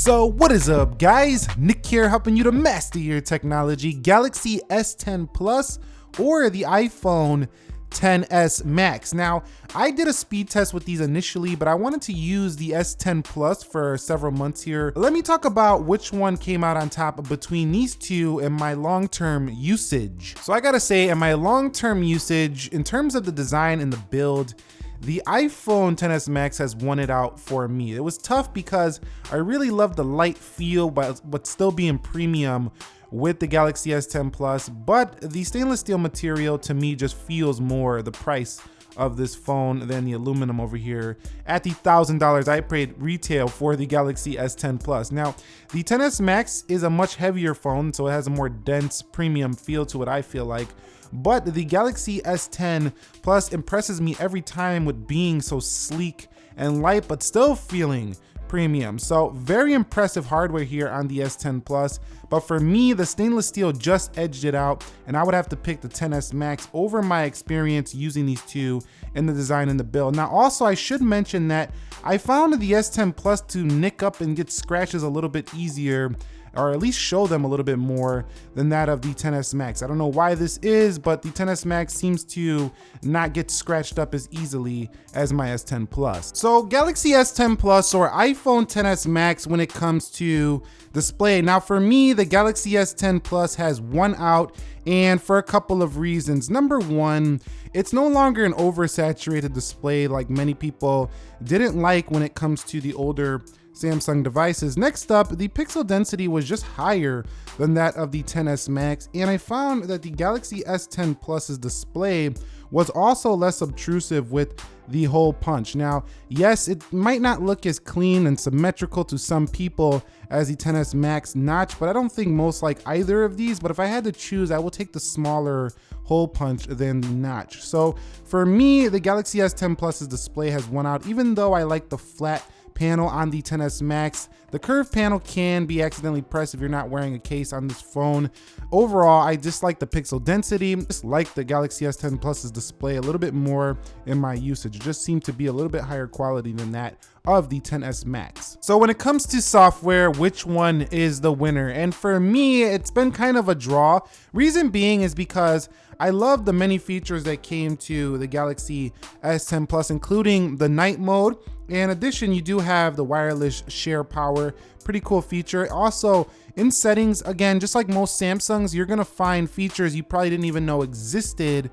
So what is up, guys? Nick here, helping you to master your technology. Galaxy S10 Plus or the iPhone XS Max. Now, I did a speed test with these initially, but I wanted to use the S10 Plus for several months here. Let me talk about which one came out on top between these two and my long-term usage. So I gotta say, in my long-term usage, in terms of the design and the build, the iPhone XS Max has won it out for me. It was tough because I really love the light feel, but still being premium with the Galaxy S10 Plus. But the stainless steel material to me just feels more the price of this phone than the aluminum over here at the $1,000 I paid retail for the Galaxy S10 Plus. Now, the XS Max is a much heavier phone, so it has a more dense premium feel to it, I feel like. But the Galaxy S10 Plus impresses me every time with being so sleek and light, but still feeling premium. So very impressive hardware here on the S10 Plus. But for me, the stainless steel just edged it out, and I would have to pick the XS Max over my experience using these two in the design and the build. Now, also, I should mention that I found the S10 Plus to nick up and get scratches a little bit easier, or at least show them a little bit more than that of the XS Max. I don't know why this is, but the XS Max seems to not get scratched up as easily as my S10 Plus. So Galaxy S10 Plus or iPhone XS Max when it comes to display. Now for me, the Galaxy S10 Plus has won out, and for a couple of reasons. Number one, it's no longer an oversaturated display like many people didn't like when it comes to the older Samsung devices. Next up, the pixel density was just higher than that of the XS Max, and I found that the Galaxy S10 Plus's display was also less obtrusive with the hole punch. Now, yes, it might not look as clean and symmetrical to some people as the XS Max notch, but I don't think most like either of these. But if I had to choose, I will take the smaller hole punch than the notch. So for me, the Galaxy S10 Plus's display has won out, even though I like the flat panel on the XS Max. The curved panel can be accidentally pressed if you're not wearing a case on this phone. Overall, I just like the pixel density. Just like the Galaxy S10 Plus's display a little bit more in my usage. It just seemed to be a little bit higher quality than that of the XS Max. So when it comes to software, which one is the winner? And for me, it's been kind of a draw. Reason being is because I love the many features that came to the Galaxy S10 Plus, including the night mode. In addition, you do have the wireless share power, pretty cool feature. Also, in settings, again, just like most Samsungs, you're gonna find features you probably didn't even know existed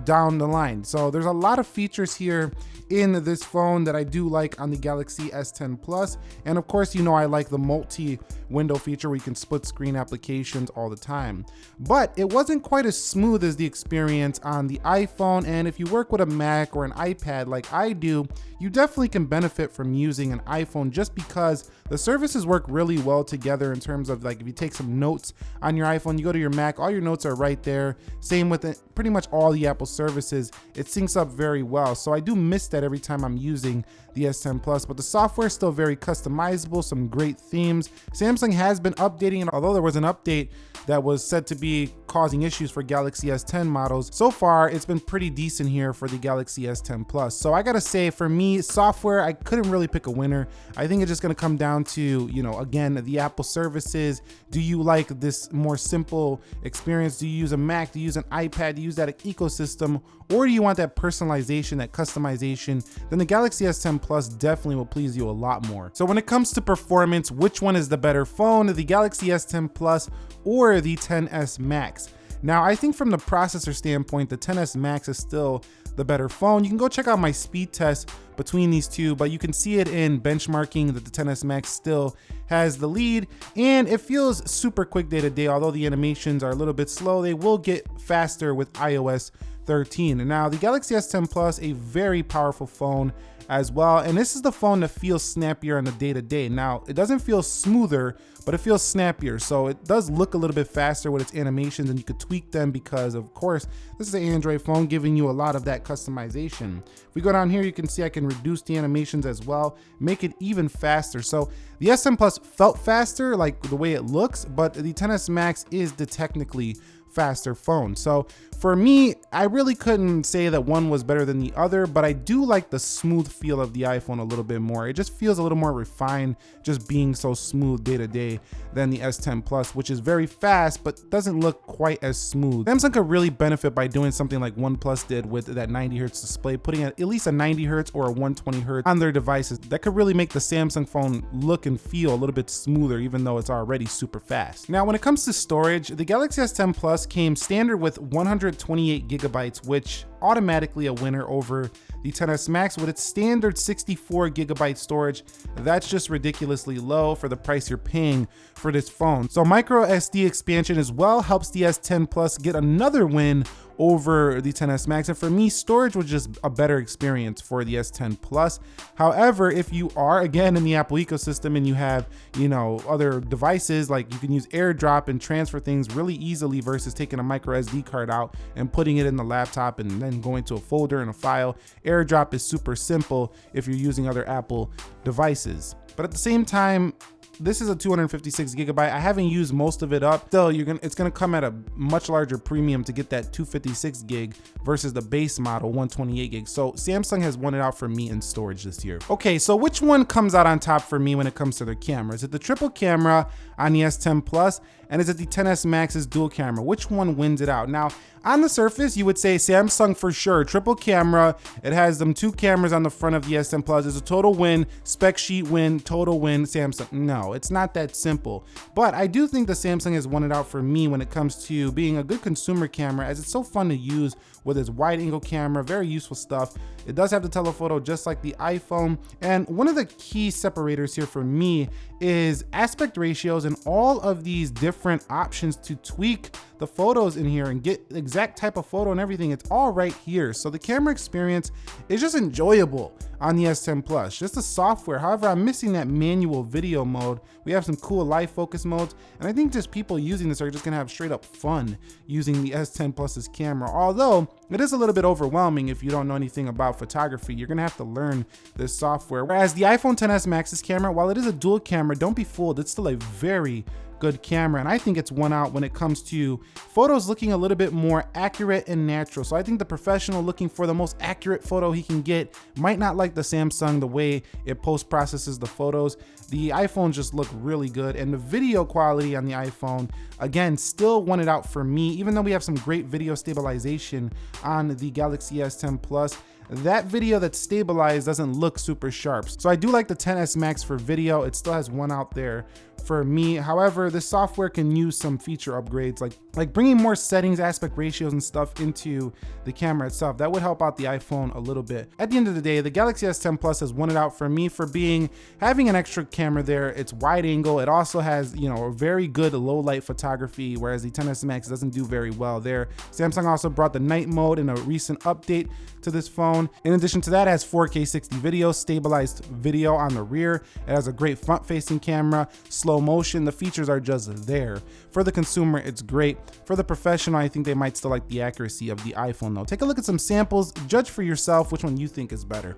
down the line. So there's a lot of features here in this phone that I do like on the Galaxy S10 Plus. And of course, you know I like the multi-window feature where you can split screen applications all the time. But it wasn't quite as smooth as the experience on the iPhone. And if you work with a Mac or an iPad like I do, you definitely can benefit from using an iPhone just because the services work really well together in terms of, like, if you take some notes on your iPhone, you go to your Mac, all your notes are right there. Same with pretty much all the Apple services. It syncs up very well. So I do miss that every time I'm using the S10 Plus, but the software is still very customizable, some great themes. Samsung has been updating it, although there was an update that was said to be causing issues for Galaxy S10 models. So far, it's been pretty decent here for the Galaxy S10 Plus. So I gotta say, for me, software, I couldn't really pick a winner. I think it's just gonna come down to, you know, again, the Apple services. Do you like this more simple experience? Do you use a Mac? Do you use an iPad? Do you use that ecosystem? Or do you want that personalization, that customization? Then the Galaxy S10 Plus definitely will please you a lot more. So when it comes to performance, which one is the better phone, the Galaxy S10 Plus or the XS Max? Now, I think from the processor standpoint, the XS Max is still the better phone. You can go check out my speed test between these two, but you can see it in benchmarking that the XS Max still has the lead, and it feels super quick day to day. Although the animations are a little bit slow, they will get faster with iOS 13. And now the Galaxy S10 Plus, a very powerful phone as well. And this is the phone that feels snappier on the day-to-day. Now, it doesn't feel smoother, but it feels snappier. So it does look a little bit faster with its animations, and you could tweak them because, of course, this is an Android phone giving you a lot of that customization. If we go down here, you can see I can reduce the animations as well, make it even faster. So the S10 Plus felt faster, like the way it looks, but the XS Max is the technically faster phone. So For me, I really couldn't say that one was better than the other, but I do like the smooth feel of the iPhone a little bit more. It just feels a little more refined, just being so smooth day to day than the S10 Plus, which is very fast, but doesn't look quite as smooth. Samsung could really benefit by doing something like OnePlus did with that 90 Hz display, putting at least a 90 Hz or a 120 Hz on their devices. That could really make the Samsung phone look and feel a little bit smoother, even though it's already super fast. Now, when it comes to storage, the Galaxy S10 Plus came standard with 128 gigabytes, which automatically a winner over the XS Max with its standard 64 gigabyte storage. That's just ridiculously low for the price you're paying for this phone. So micro SD expansion as well helps the S10 Plus get another win over the XS Max. And for me, storage was just a better experience for the S10 Plus. However, if you are again in the Apple ecosystem and you have, other devices, like you can use AirDrop and transfer things really easily versus taking a micro SD card out and putting it in the laptop and then going to a folder and a file. AirDrop is super simple if you're using other Apple devices. But at the same time, this is a 256 gigabyte. I haven't used most of it up. Still, it's gonna come at a much larger premium to get that 256 gig versus the base model 128 gig. So Samsung has won it out for me in storage this year. Okay, so which one comes out on top for me when it comes to their camera? Is it the triple camera on the S10 Plus? And is it the XS Max's dual camera? Which one wins it out? Now, on the surface, you would say Samsung for sure. Triple camera, it has them 2 cameras on the front of the S10 Plus. It's a total win, spec sheet win, total win, Samsung. No, it's not that simple. But I do think the Samsung has won it out for me when it comes to being a good consumer camera, as it's so fun to use with its wide angle camera, very useful stuff. It does have the telephoto just like the iPhone. And one of the key separators here for me is aspect ratios and all of these different options to tweak the photos in here and get the exact type of photo and everything. It's all right here. So the camera experience is just enjoyable on the S10 Plus, just the software. However, I'm missing that manual video mode. We have some cool live focus modes, and I think just people using this are just gonna have straight up fun using the S10 Plus's camera. Although it is a little bit overwhelming if you don't know anything about photography. You're gonna have to learn this software. Whereas the iPhone XS Max's camera, while it is a dual camera, don't be fooled, it's still a very good camera, and I think it's won out when it comes to photos looking a little bit more accurate and natural. So I think the professional looking for the most accurate photo he can get might not like the Samsung, the way it post-processes the photos. The iPhone just look really good, and the video quality on the iPhone, again, still won it out for me. Even though we have some great video stabilization on the Galaxy S10 Plus, that video that's stabilized doesn't look super sharp. So I do like the XS Max for video. It still has one out there for me. However, the software can use some feature upgrades, like bringing more settings, aspect ratios and stuff into the camera itself. That would help out the iPhone a little bit. At the end of the day, the Galaxy S10 Plus has won it out for me for having an extra camera there. It's wide angle. It also has, a very good low light photography, whereas the XS Max doesn't do very well there. Samsung also brought the night mode in a recent update to this phone. In addition to that, it has 4K 60 video, stabilized video on the rear. It has a great front facing camera, slow motion. The features are just there. For the consumer, it's great. For the professional, I think they might still like the accuracy of the iPhone though. Take a look at some samples, judge for yourself which one you think is better.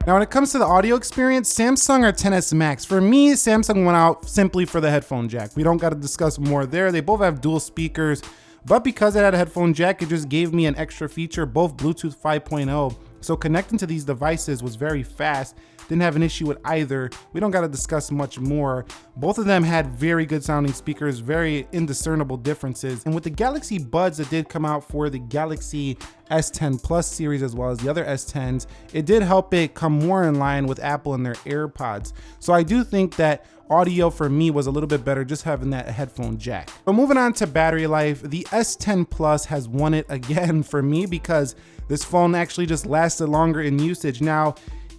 Now, when it comes to the audio experience, Samsung or XS Max? For me, Samsung went out simply for the headphone jack. We don't got to discuss more there. They both have dual speakers, but because it had a headphone jack, it just gave me an extra feature, both Bluetooth 5.0. So connecting to these devices was very fast. Didn't have an issue with either. We don't got to discuss much more. Both of them had very good sounding speakers, very indiscernible differences. And with the Galaxy Buds that did come out for the Galaxy S10 Plus series as well as the other S10s, it did help it come more in line with Apple and their AirPods. So I do think that audio for me was a little bit better just having that headphone jack. But moving on to battery life, the S10 Plus has won it again for me because this phone actually just lasted longer in usage. Now,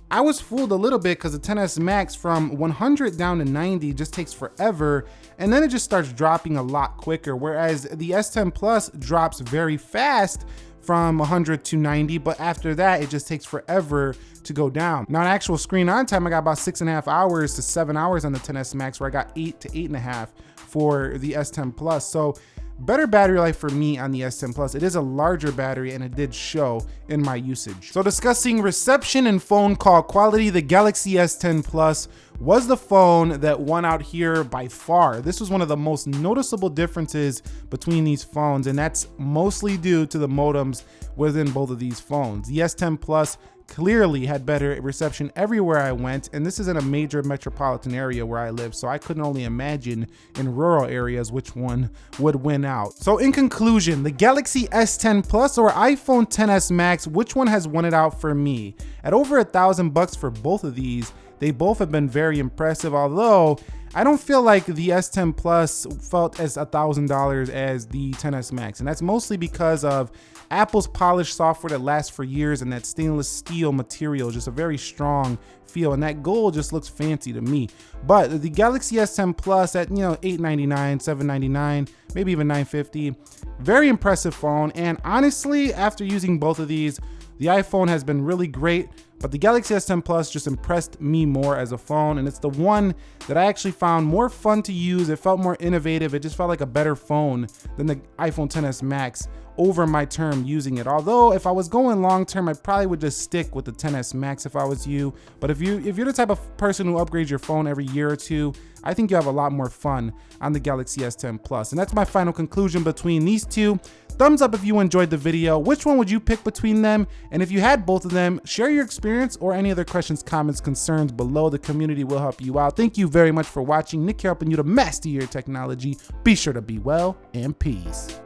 I was fooled a little bit because the XS Max from 100 down to 90 just takes forever, and then it just starts dropping a lot quicker, whereas the S10 Plus drops very fast from 100 to 90, but after that, it just takes forever to go down. Now, in actual screen on time, I got about 6.5 hours to 7 hours on the XS Max, where I got 8 to 8.5 for the S10 Plus. So better battery life for me on the S10 Plus. It is a larger battery and it did show in my usage. So discussing reception and phone call quality, the Galaxy S10 Plus was the phone that won out here by far. This was one of the most noticeable differences between these phones, and that's mostly due to the modems within both of these phones. The S10 Plus clearly had better reception everywhere I went, and this is in a major metropolitan area where I live, so I couldn't only imagine in rural areas which one would win out. So in conclusion, the Galaxy S10 Plus or iPhone XS Max, which one has won it out for me? At over $1,000 for both of these, they both have been very impressive, although I don't feel like the S10 Plus felt as $1,000 as the XS Max, and that's mostly because of Apple's polished software that lasts for years, and that stainless steel material, just a very strong feel, and that gold just looks fancy to me. But the Galaxy S10 Plus at, $899, $799, maybe even $950, very impressive phone. And honestly, after using both of these, the iPhone has been really great, but the Galaxy S10 Plus just impressed me more as a phone, and it's the one that I actually found more fun to use. It felt more innovative. It just felt like a better phone than the iPhone XS Max over my term using it. Although if I was going long term, I probably would just stick with the XS Max if I was you. But if you're the type of person who upgrades your phone every year or two, I think you have a lot more fun on the Galaxy S10 Plus. And that's my final conclusion between these two. Thumbs up if you enjoyed the video. Which one would you pick between them? And if you had both of them, share your experience or any other questions, comments, concerns below. The community will help you out. Thank you very much for watching. Nick here, helping you to master your technology. Be sure to be well, and peace.